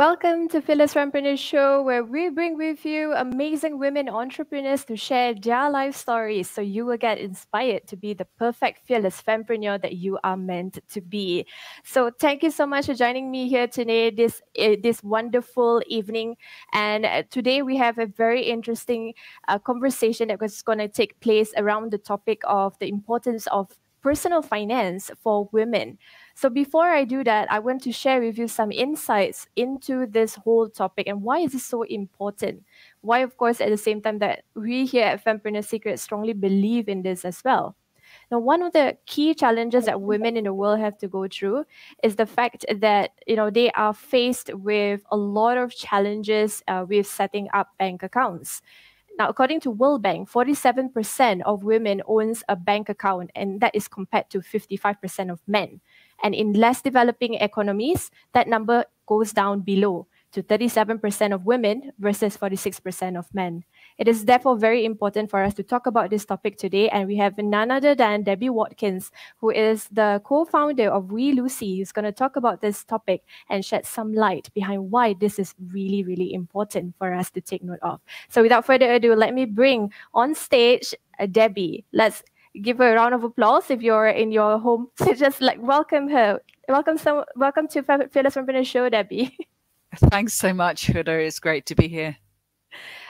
Welcome to Fearless Entrepreneur Show, where we bring with you amazing women entrepreneurs to share their life stories so you will get inspired to be the perfect fearless entrepreneur that you are meant to be. So thank you so much for joining me here today, this wonderful evening. And today we have a very interesting conversation that was going to take place around the topic of the importance of personal finance for women. So before I do that, I want to share with you some insights into this whole topic and why is this so important? Why, of course, at the same time that we here at Fempreneur Secret strongly believe in this as well. Now, one of the key challenges that women in the world have to go through is the fact that they are faced with a lot of challenges with setting up bank accounts. Now, according to World Bank, 47% of women owns a bank account, and that is compared to 55% of men. And in less developing economies, that number goes down below to 37% of women versus 46% of men. It is therefore very important for us to talk about this topic today, and we have none other than Debbie Watkins, who is the co-founder of We Lucy, who's going to talk about this topic and shed some light behind why this is really, really important for us to take note of. So without further ado, let me bring on stage Debbie. Let's give her a round of applause if you're in your home. So just welcome her. Welcome to Fearless Entrepreneur Show, Debbie. Thanks so much, Huda. It's great to be here.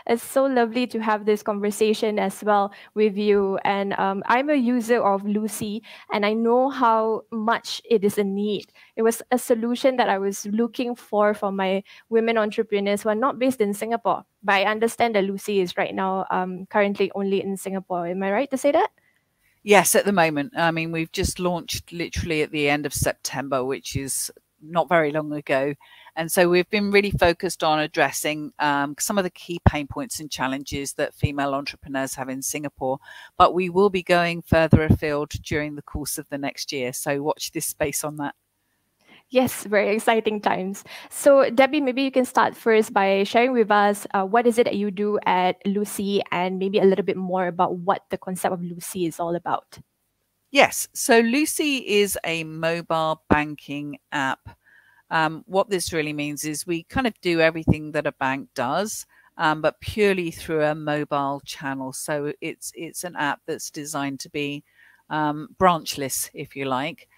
It's so lovely to have this conversation as well with you. And I'm a user of Lucy, and I know how much it is a need. It was a solution that I was looking for my women entrepreneurs who are not based in Singapore. But I understand that Lucy is right now currently only in Singapore. Am I right to say that? Yes, at the moment. I mean, we've just launched literally at the end of September, which is not very long ago. And so we've been really focused on addressing some of the key pain points and challenges that female entrepreneurs have in Singapore. But we will be going further afield during the course of the next year. So watch this space on that. Yes, very exciting times. So Debbie, maybe you can start first by sharing with us what is it that you do at Lucy and maybe a little bit more about what the concept of Lucy is all about. Yes, so Lucy is a mobile banking app. What this really means is we kind of do everything that a bank does, but purely through a mobile channel. So it's an app that's designed to be branchless, if you like.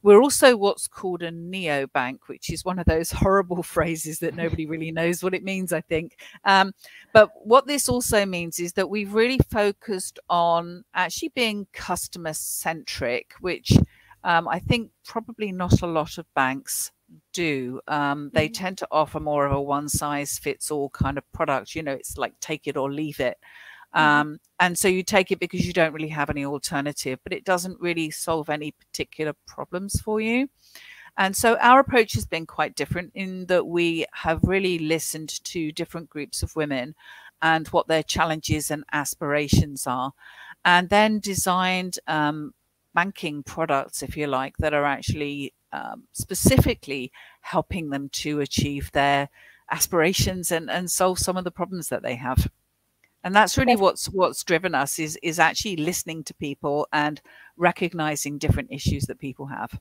We're also what's called a neobank, which is one of those horrible phrases that nobody really knows what it means, I think. But what this also means is that we've really focused on actually being customer centric, which I think probably not a lot of banks do. They tend to offer more of a one size fits all kind of product. It's like take it or leave it. And so you take it because you don't really have any alternative, but it doesn't really solve any particular problems for you. And so our approach has been quite different in that we have really listened to different groups of women and what their challenges and aspirations are, and then designed banking products, if you like, that are actually specifically helping them to achieve their aspirations and solve some of the problems that they have. And that's really what's driven us is actually listening to people and recognizing different issues that people have.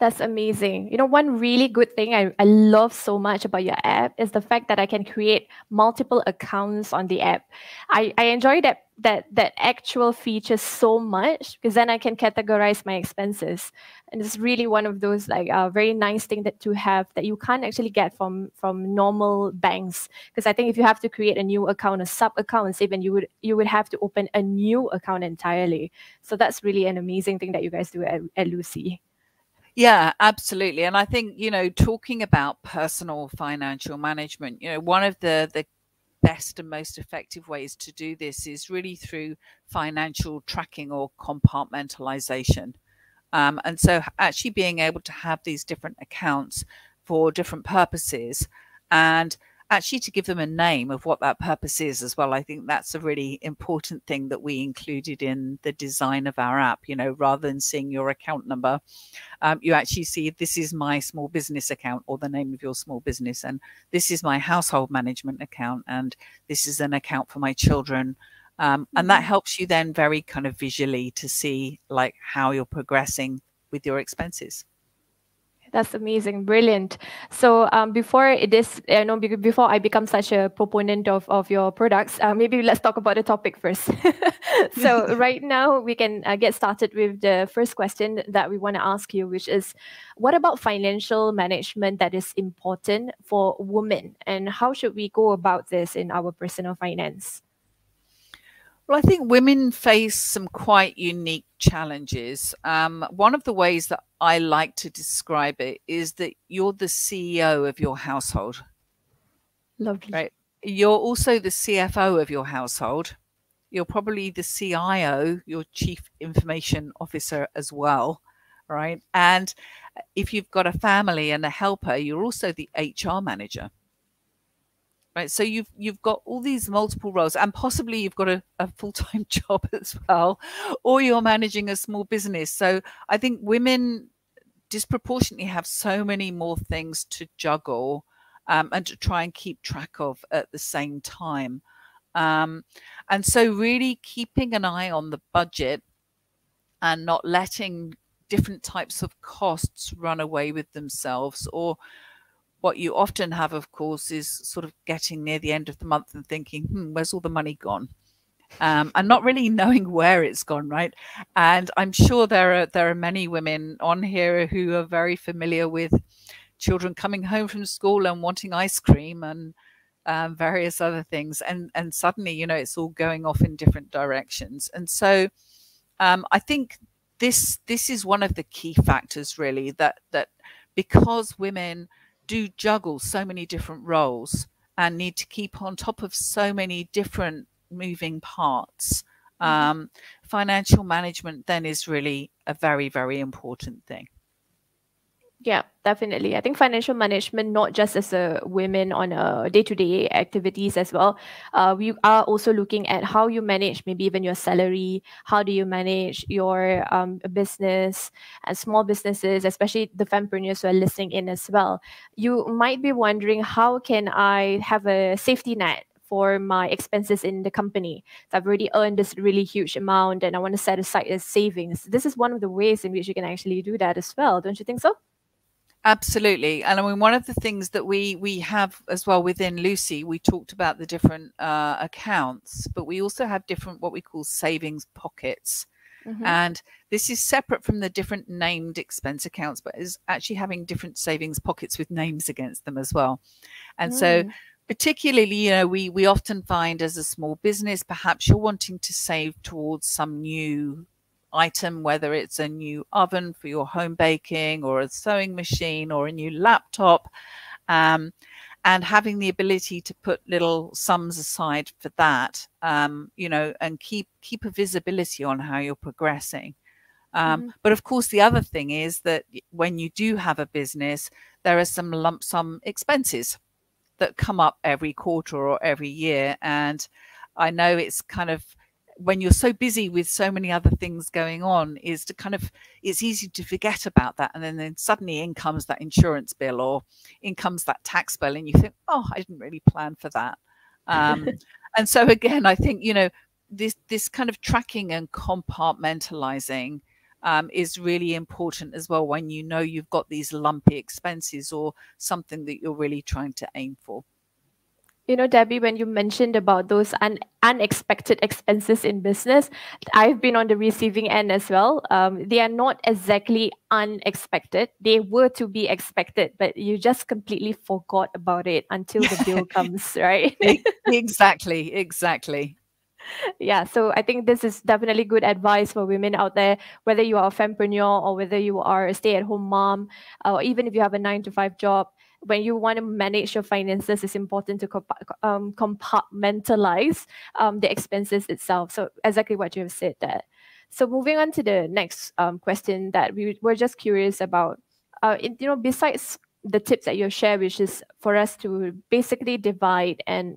That's amazing. One really good thing I love so much about your app is the fact that I can create multiple accounts on the app. I enjoy that actual feature so much because then I can categorize my expenses. And it's really one of those very nice thing to have that you can't actually get from normal banks. Because I think if you have to create a new account or sub-accounts, even you would have to open a new account entirely. So that's really an amazing thing that you guys do at Lucy. Yeah, absolutely. And I think, talking about personal financial management, one of the best and most effective ways to do this is really through financial tracking or compartmentalization. And so actually being able to have these different accounts for different purposes and actually to give them a name of what that purpose is as well. I think that's a really important thing that we included in the design of our app. Rather than seeing your account number, you actually see this is my small business account or the name of your small business, and this is my household management account, and this is an account for my children. And that helps you then very kind of visually to see how you're progressing with your expenses. That's amazing, brilliant. So before before I become such a proponent of your products, maybe let's talk about the topic first. So right now we can get started with the first question that we want to ask you, which is, what about financial management that is important for women, and how should we go about this in our personal finance? Well, I think women face some quite unique challenges. One of the ways that I like to describe it is that you're the CEO of your household. Lovely. Right? You're also the CFO of your household. You're probably the CIO, your Chief Information Officer as well, right? And if you've got a family and a helper, you're also the HR manager. Right, so you've got all these multiple roles, and possibly you've got a full-time job as well, or you're managing a small business. So I think women disproportionately have so many more things to juggle and to try and keep track of at the same time. And so really keeping an eye on the budget and not letting different types of costs run away with themselves. Or what you often have, of course, is sort of getting near the end of the month and thinking, where's all the money gone? And not really knowing where it's gone, right? And I'm sure there are many women on here who are very familiar with children coming home from school and wanting ice cream and various other things. And suddenly, you know, it's all going off in different directions. And so I think this is one of the key factors, really, that because women do juggle so many different roles and need to keep on top of so many different moving parts, financial management then is really a very, very important thing. Yeah, definitely. I think financial management, not just as a women on a day-to-day activities as well. We are also looking at how you manage maybe even your salary. How do you manage your business and small businesses, especially the fempreneurs who are listening in as well. You might be wondering, how can I have a safety net for my expenses in the company? So I've already earned this really huge amount and I want to set aside as savings. This is one of the ways in which you can actually do that as well. Don't you think so? Absolutely. And I mean, one of the things that we have as well within Lucy, we talked about the different accounts, but we also have different what we call savings pockets. And this is separate from the different named expense accounts, but is actually having different savings pockets with names against them as well. And so particularly, you know, we often find as a small business, perhaps you're wanting to save towards some new item, whether it's a new oven for your home baking or a sewing machine or a new laptop, and having the ability to put little sums aside for that, you know, and keep a visibility on how you're progressing. But of course, the other thing is that when you do have a business, there are some lump sum expenses that come up every quarter or every year. And I know it's kind of, when you're so busy with so many other things going on, is to kind of, it's easy to forget about that. And then suddenly in comes that insurance bill or in comes that tax bill. And you think, oh, I didn't really plan for that. And so again, I think, you know, this kind of tracking and compartmentalizing is really important as well when you know you've got these lumpy expenses or something that you're really trying to aim for. You know, Debbie, when you mentioned about those unexpected expenses in business, I've been on the receiving end as well. They are not exactly unexpected. They were to be expected, but you just completely forgot about it until the bill comes, right? Exactly. Yeah, so I think this is definitely good advice for women out there, whether you are a fempreneur or whether you are a stay-at-home mom, or even if you have a 9-to-5 job. When you want to manage your finances, it's important to compartmentalize the expenses itself. So exactly what you have said there. So moving on to the next question that we were just curious about. You know, besides the tips that you share, which is for us to basically divide and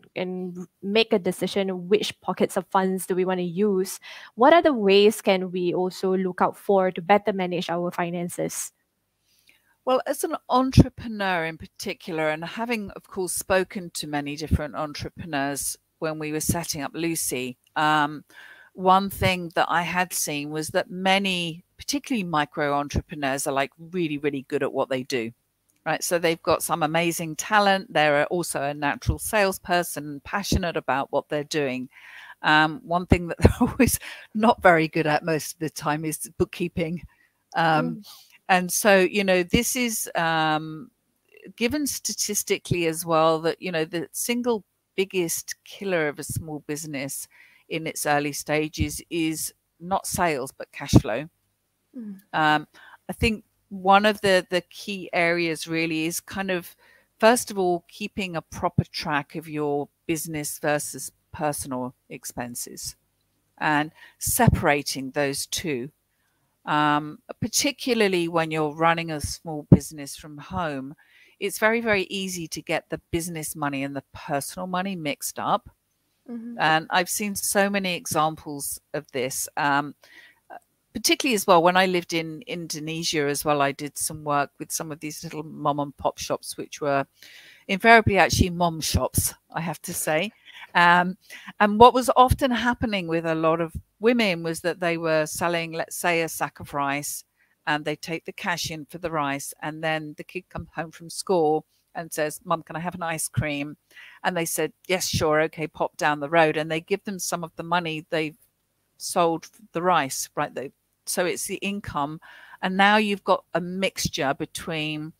make a decision which pockets of funds do we want to use, what other ways can we also look out for to better manage our finances? Well, as an entrepreneur in particular, and having, of course, spoken to many different entrepreneurs when we were setting up Lucy, one thing that I had seen was that many, particularly micro entrepreneurs, are like really, really good at what they do. Right. So they've got some amazing talent. They're also a natural salesperson, passionate about what they're doing. One thing that they're always not very good at most of the time is bookkeeping. And so, you know, this is given statistically as well that, you know, the single biggest killer of a small business in its early stages is not sales, but cash flow. I think one of the key areas really is kind of, first of all, keeping a proper track of your business versus personal expenses and separating those two. Particularly when you're running a small business from home, it's very, very easy to get the business money and the personal money mixed up. And I've seen so many examples of this, particularly as well when I lived in Indonesia as well. I did some work with some of these little mom and pop shops, which were invariably actually mom shops, I have to say. And what was often happening with a lot of women was that they were selling, let's say, a sack of rice, and they take the cash in for the rice, and then the kid comes home from school and says, "Mum, can I have an ice cream?" And they said, "Yes, sure, okay, pop down the road." And they give them some of the money they've sold the rice, right? So it's the income. And now you've got a mixture between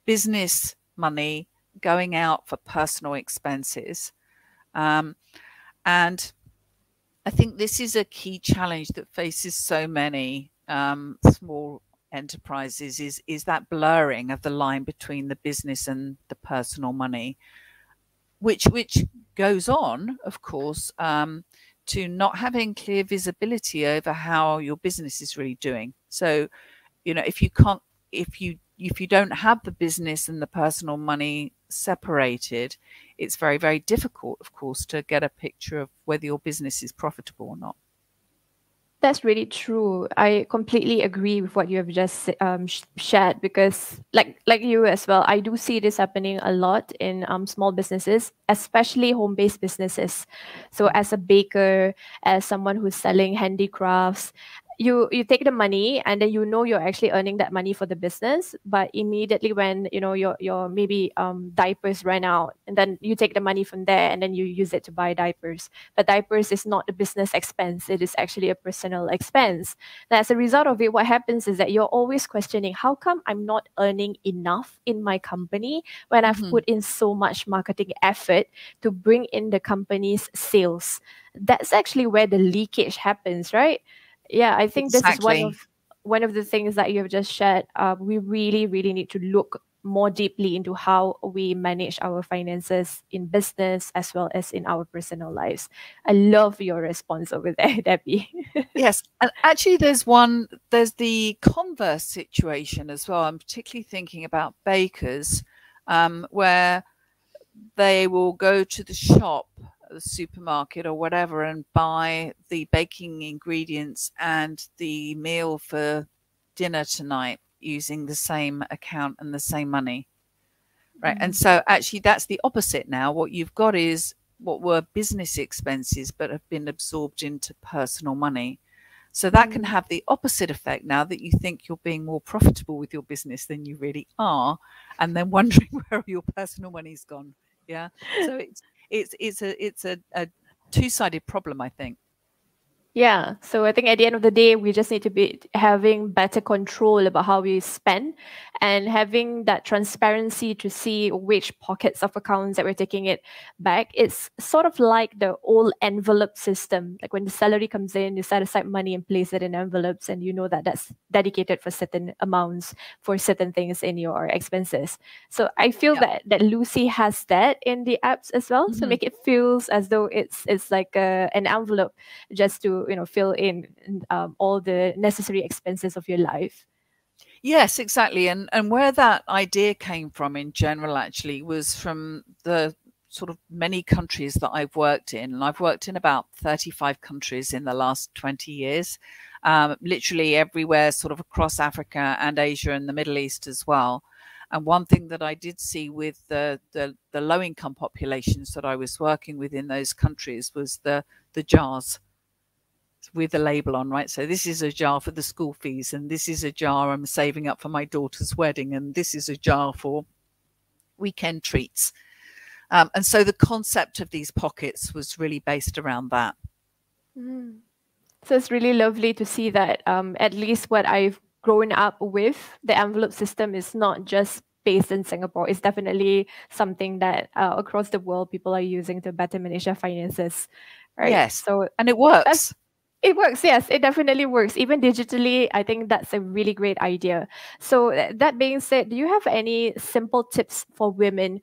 business money going out for personal expenses. And I think this is a key challenge that faces so many small enterprises, is that blurring of the line between the business and the personal money, which goes on, of course, to not having clear visibility over how your business is really doing. So, you know, if you don't have the business and the personal money separated, it's very, very difficult, of course, to get a picture of whether your business is profitable or not. That's really true. I completely agree with what you have just shared, because like you as well, I do see this happening a lot in small businesses, especially home-based businesses. So as a baker, as someone who's selling handicrafts, you take the money and then you're actually earning that money for the business, but immediately when your maybe diapers run out, and then you take the money from there and then you use it to buy diapers. But diapers is not a business expense, it is actually a personal expense. And as a result of it, what happens is that you're always questioning, how come I'm not earning enough in my company when I've put in so much marketing effort to bring in the company's sales? That's actually where the leakage happens, right? Yeah, I think Exactly. this is one of the things that you have just shared. We really, really need to look more deeply into how we manage our finances in business as well as in our personal lives. I love your response over there, Debbie. Yes, and actually there's the converse situation as well. I'm particularly thinking about bakers, where they will go to the shop, the supermarket or whatever, and buy the baking ingredients and the meal for dinner tonight using the same account and the same money, right? And so actually that's the opposite now. What you've got is what were business expenses but have been absorbed into personal money. So that can have the opposite effect now, that you think you're being more profitable with your business than you really are, and then wondering where your personal money's gone. Yeah. So it's a two-sided problem, I think. Yeah, so I think at the end of the day, we just need to be having better control about how we spend and having that transparency to see which pockets of accounts that we're taking it back. It's sort of like the old envelope system. Like when the salary comes in, you set aside money and place it in envelopes, and you know that that's dedicated for certain amounts for certain things in your expenses. So I feel that Lucy has that in the apps as well. So make it feels as though it's like an envelope just to fill in all the necessary expenses of your life. Yes, exactly. And where that idea came from in general actually was from the sort of many countries that I've worked in. And I've worked in about 35 countries in the last 20 years, literally everywhere, sort of across Africa and Asia and the Middle East as well. And one thing that I did see with the low-income populations that I was working with in those countries was the jars. with a label on, right? So this is a jar for the school fees, and this is a jar I'm saving up for my daughter's wedding, and this is a jar for weekend treats. And so the concept of these pockets was really based around that. Mm. So it's really lovely to see that at least what I've grown up with, the envelope system is not just based in Singapore. It's definitely something that across the world people are using to better manage their finances, right? Yes, so and it works. It works, yes, it definitely works. Even digitally, I think that's a really great idea. So that being said, do you have any simple tips for women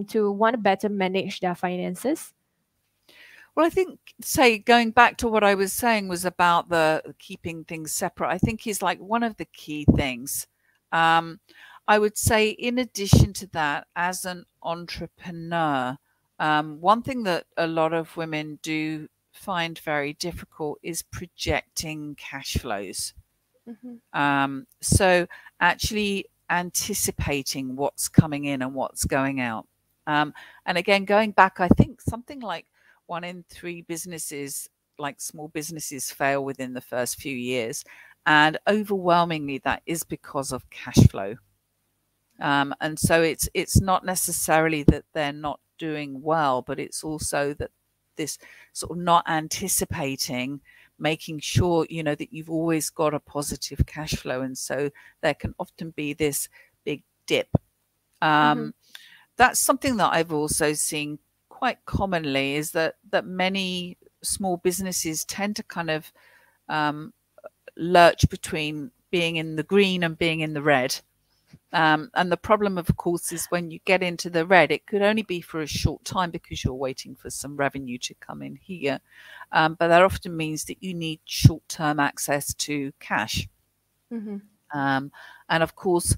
to want to better manage their finances? Well, I think, say, going back to what I was saying was about the keeping things separate, I think is like one of the key things. I would say, in addition to that, as an entrepreneur, one thing that a lot of women do find very difficult is projecting cash flows. So actually anticipating what's coming in and what's going out. And again, going back, I think something like 1 in 3 businesses, like small businesses, fail within the first few years. And overwhelmingly, that is because of cash flow. And so it's not necessarily that they're not doing well, but it's also that this sort of not anticipating, making sure, you know, that you've always got a positive cash flow. And so there can often be this big dip. That's something that I've also seen quite commonly, is that many small businesses tend to kind of lurch between being in the green and being in the red. And the problem, of course, is when you get into the red, it could only be for a short time because you're waiting for some revenue to come in here. But that often means that you need short-term access to cash. And of course,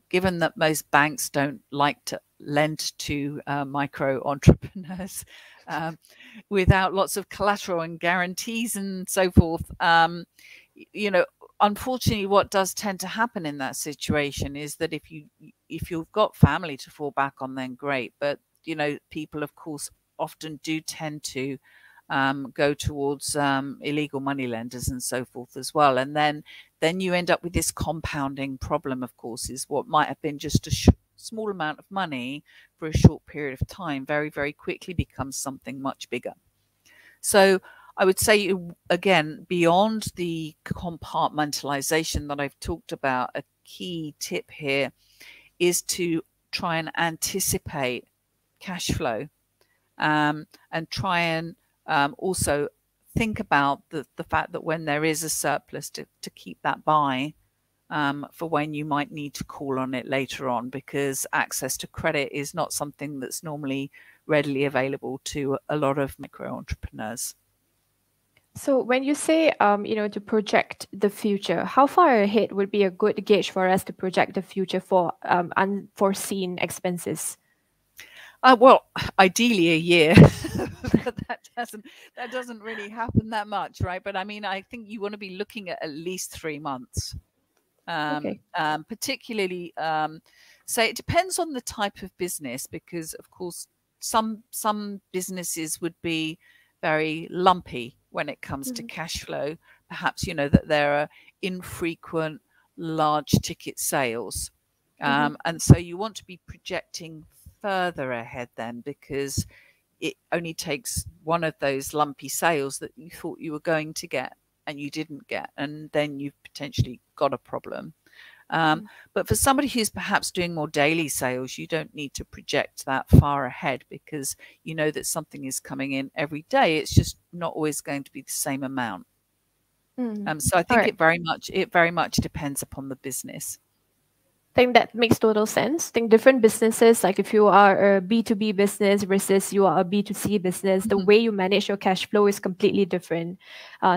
given that most banks don't like to lend to micro entrepreneurs without lots of collateral and guarantees and so forth, you know, unfortunately, what does tend to happen in that situation is that if you've got family to fall back on, then great. But, you know, people, of course, often do tend to go towards illegal money lenders and so forth as well. And then you end up with this compounding problem, of course, is what might have been just a small amount of money for a short period of time very, very quickly becomes something much bigger. So I would say, again, beyond the compartmentalization that I've talked about, a key tip here is to try and anticipate cash flow, and try and also think about the fact that when there is a surplus, to keep that by for when you might need to call on it later on, because access to credit is not something that's normally readily available to a lot of micro entrepreneurs. So when you say, you know, to project the future, how far ahead would be a good gauge for us to project the future for unforeseen expenses? Well, ideally a year, but that doesn't really happen that much, right? But I mean, I think you want to be looking at least 3 months, particularly. So it depends on the type of business, because of course some businesses would be very lumpy when it comes to cash flow. Perhaps, you know, that there are infrequent large ticket sales, and so you want to be projecting further ahead then, because it only takes one of those lumpy sales that you thought you were going to get and you didn't get, and then you've potentially got a problem. But for somebody who's perhaps doing more daily sales, you don't need to project that far ahead, because you know that something is coming in every day. It's just not always going to be the same amount. So I think it very much depends upon the business. I think that makes total sense. I think different businesses, like if you are a B2B business versus you are a B2C business, the way you manage your cash flow is completely different.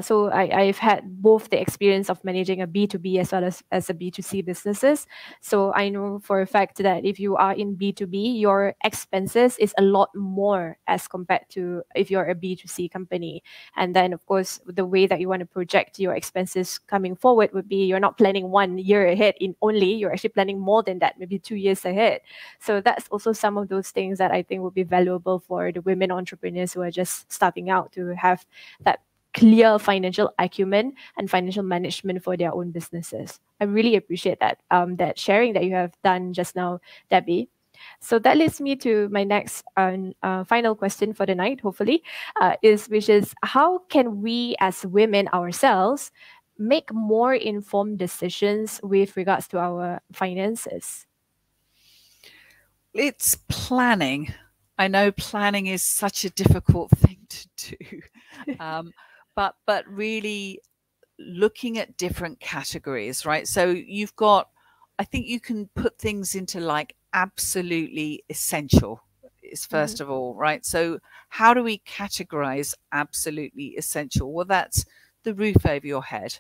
So I've had both the experience of managing a B2B as well as a B2C businesses. So I know for a fact that if you are in B2B, your expenses is a lot more as compared to if you're a B2C company. And then, of course, the way that you want to project your expenses coming forward would be you're not planning 1 year ahead in only, you're actually planning more than that, maybe 2 years ahead. So that's also some of those things that I think would be valuable for the women entrepreneurs who are just starting out, to have that clear financial acumen and financial management for their own businesses. I really appreciate that that sharing that you have done just now, Debbie. So that leads me to my next final question for the night, hopefully, which is how can we as women ourselves make more informed decisions with regards to our finances? It's planning. I know planning is such a difficult thing to do, but really looking at different categories, right? So you've got, I think you can put things into like absolutely essential is first of all, right? So how do we categorize absolutely essential? Well, that's the roof over your head,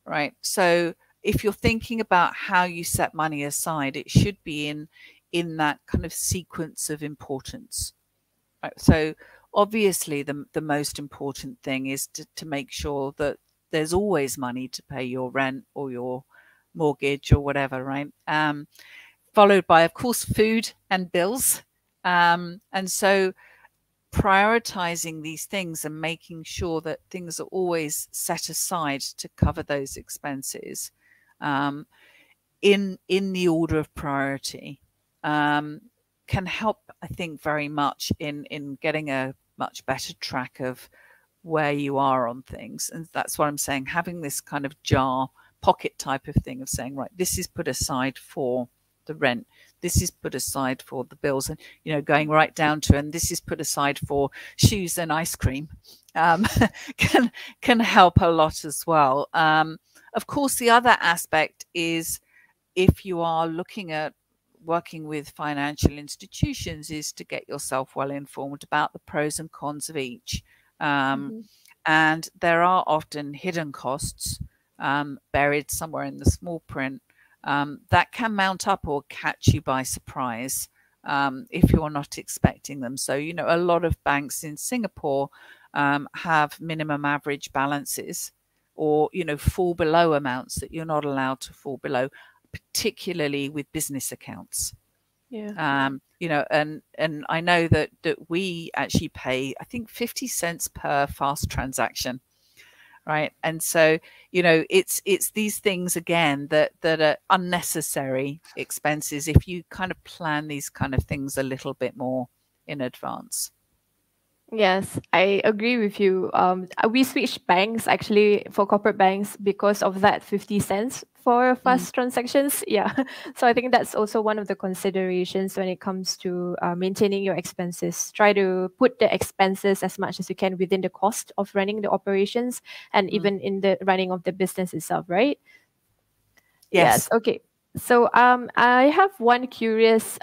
right? So if you're thinking about how you set money aside, it should be in that kind of sequence of importance, right? So obviously the most important thing is to make sure that there's always money to pay your rent or your mortgage or whatever, right? Followed by, of course, food and bills. And so prioritizing these things and making sure that things are always set aside to cover those expenses in the order of priority can help, I think, very much in getting a much better track of where you are on things. And that's what I'm saying, having this kind of jar pocket type of thing of saying, right, this is put aside for the rent, this is put aside for the bills, and, you know, going right down to, and this is put aside for shoes and ice cream, can help a lot as well. Of course, the other aspect is, if you are looking at working with financial institutions, is to get yourself well informed about the pros and cons of each. And there are often hidden costs buried somewhere in the small print that can mount up or catch you by surprise if you're not expecting them. So, you know, a lot of banks in Singapore have minimum average balances, or, you know, fall below amounts that you're not allowed to fall below, particularly with business accounts. Yeah. You know, and I know that we actually pay, I think, 50 cents per fast transaction, right? And so, you know, it's these things again that are unnecessary expenses if you kind of plan these kind of things a little bit more in advance. Yes, I agree with you. We switched banks actually for corporate banks because of that 50 cents for fast transactions. Yeah. So I think that's also one of the considerations when it comes to maintaining your expenses. Try to put the expenses as much as you can within the cost of running the operations and even in the running of the business itself, right? Yes. Okay. So I have one curious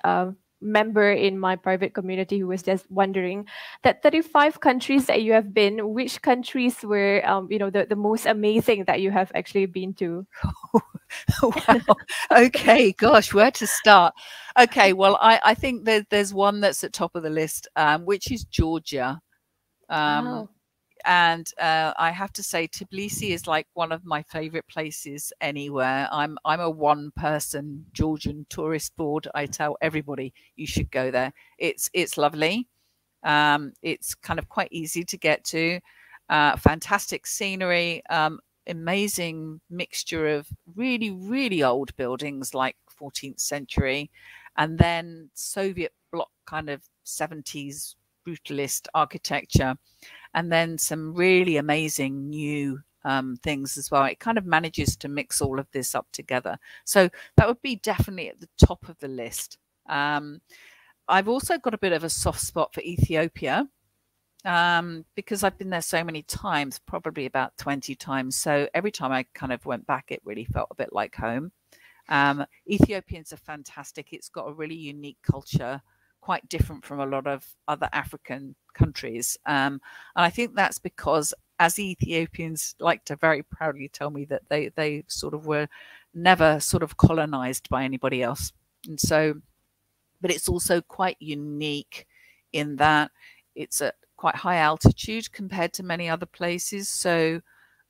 member in my private community who was just wondering that 35 countries that you have been, which countries were you know, the most amazing that you have actually been to? Wow. Okay, gosh, where to start? Okay, well, I think there's one that's at top of the list, which is Georgia. And I have to say, Tbilisi is like one of my favorite places anywhere. I'm a one-person Georgian tourist board. I tell everybody you should go there. It's lovely. It's kind of quite easy to get to. Fantastic scenery. Amazing mixture of really, really old buildings like 14th century, and then Soviet bloc kind of 70s brutalist architecture, and then some really amazing new things as well. It kind of manages to mix all of this up together. So that would be definitely at the top of the list. I've also got a bit of a soft spot for Ethiopia because I've been there so many times, probably about 20 times. So every time I kind of went back, it really felt a bit like home. Ethiopians are fantastic. It's got a really unique culture, quite different from a lot of other African countries. And I think that's because, as Ethiopians like to very proudly tell me, that they sort of were never sort of colonized by anybody else. And so, but it's also quite unique in that it's at quite high altitude compared to many other places. So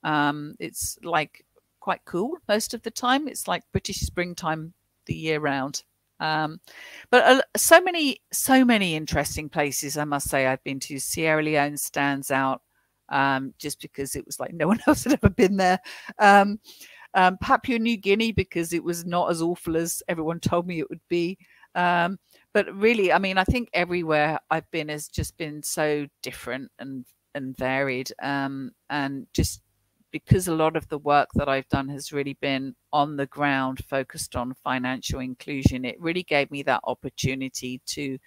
it's like quite cool most of the time. It's like British springtime the year round. But so many interesting places, I must say, I've been to. Sierra Leone stands out. just because it was like no one else had ever been there. Papua New Guinea, because it was not as awful as everyone told me it would be. But really, I mean, I think everywhere I've been has just been so different and varied. And just because a lot of the work that I've done has really been on the ground, focused on financial inclusion, it really gave me that opportunity to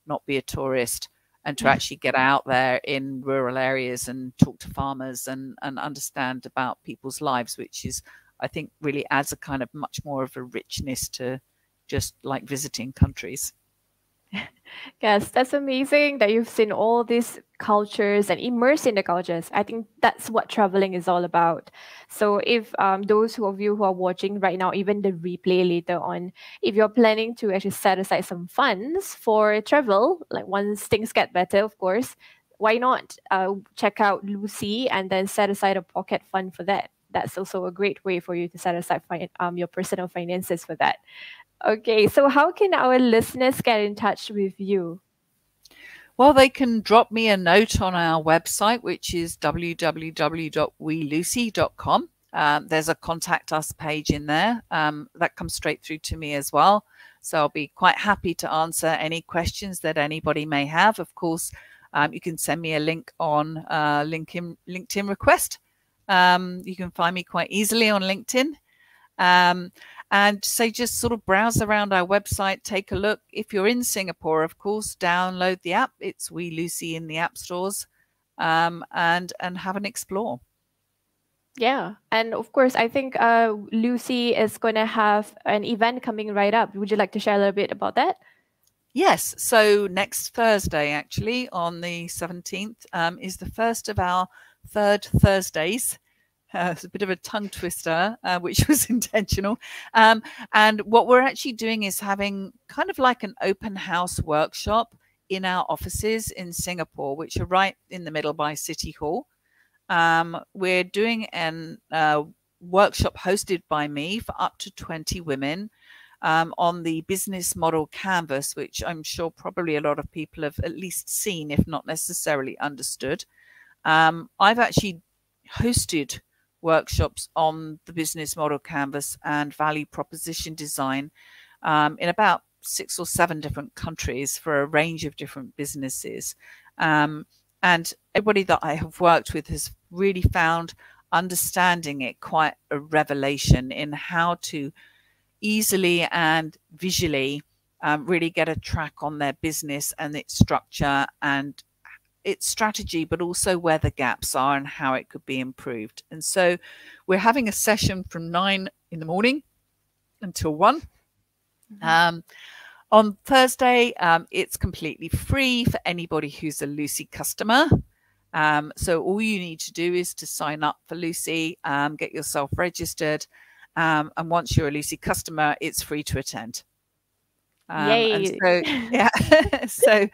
not be a tourist and to actually get out there in rural areas and talk to farmers and understand about people's lives, which is, I think, really adds a kind of much more of a richness to just like visiting countries. Yes, that's amazing that you've seen all these cultures and immersed in the cultures. I think that's what traveling is all about. So if those of you who are watching right now, even the replay later on, if you're planning to actually set aside some funds for travel, like once things get better, of course, why not check out Lucy and then set aside a pocket fund for that? That's also a great way for you to set aside your personal finances for that. Okay, so how can our listeners get in touch with you? Well, they can drop me a note on our website, which is www.welucy.com. There's a contact us page in there that comes straight through to me as well. So I'll be quite happy to answer any questions that anybody may have. Of course, you can send me a link on LinkedIn request. You can find me quite easily on LinkedIn. And so just sort of browse around our website, take a look. If you're in Singapore, of course, download the app. It's We Lucy in the app stores, and have an explore. Yeah, and of course, I think Lucy is going to have an event coming right up. Would you like to share a little bit about that? Yes, so next Thursday, actually, on the 17th, is the first of our third Thursdays. It's a bit of a tongue twister, which was intentional. And what we're actually doing is having kind of like an open house workshop in our offices in Singapore, which are right in the middle by City Hall. We're doing an workshop hosted by me for up to 20 women on the business model canvas, which I'm sure probably a lot of people have at least seen, if not necessarily understood. I've actually hosted workshops on the business model canvas and value proposition design in about 6 or 7 different countries for a range of different businesses. And everybody that I have worked with has really found understanding it quite a revelation in how to easily and visually really get a track on their business and its structure and its strategy, but also where the gaps are and how it could be improved. And so we're having a session from 9 in the morning until 1. On Thursday, it's completely free for anybody who's a Lucy customer. So all you need to do is to sign up for Lucy, get yourself registered. And once you're a Lucy customer, it's free to attend. And so, yeah, so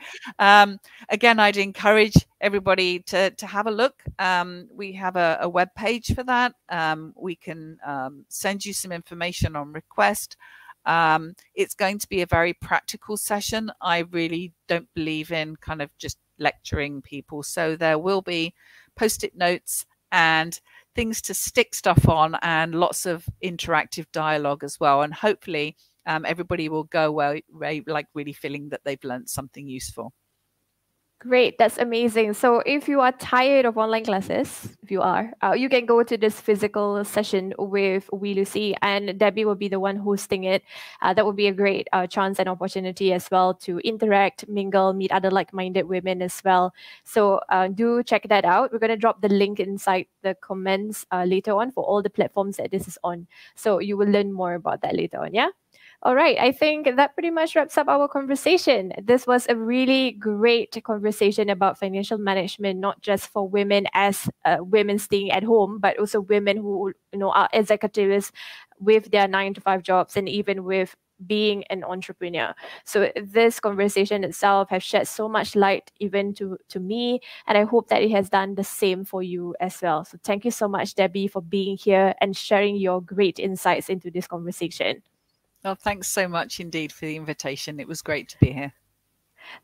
again, I'd encourage everybody to have a look. We have a web page for that. We can send you some information on request. It's going to be a very practical session. I really don't believe in kind of just lecturing people. So there will be post-it notes and things to stick stuff on and lots of interactive dialogue as well. And hopefully everybody will go away like really feeling that they've learned something useful. Great, that's amazing. So if you are tired of online classes, if you are, you can go to this physical session with We Lucy, and Debbie will be the one hosting it. That would be a great chance and opportunity as well to interact, mingle, meet other like-minded women as well. So do check that out. We're going to drop the link inside the comments later on for all the platforms that this is on. So you will learn more about that later on, yeah? All right, I think that pretty much wraps up our conversation. This was a really great conversation about financial management, not just for women as women staying at home, but also women who are executives with their 9-to-5 jobs and even with being an entrepreneur. So this conversation itself has shed so much light even to me, and I hope that it has done the same for you as well. So thank you so much, Debbie, for being here and sharing your great insights into this conversation. Well, thanks so much indeed for the invitation. It was great to be here.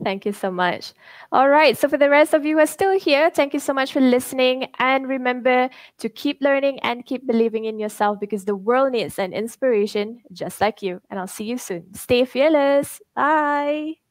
Thank you so much. All right. So for the rest of you who are still here, thank you so much for listening. And remember to keep learning and keep believing in yourself because the world needs an inspiration just like you. And I'll see you soon. Stay fearless. Bye.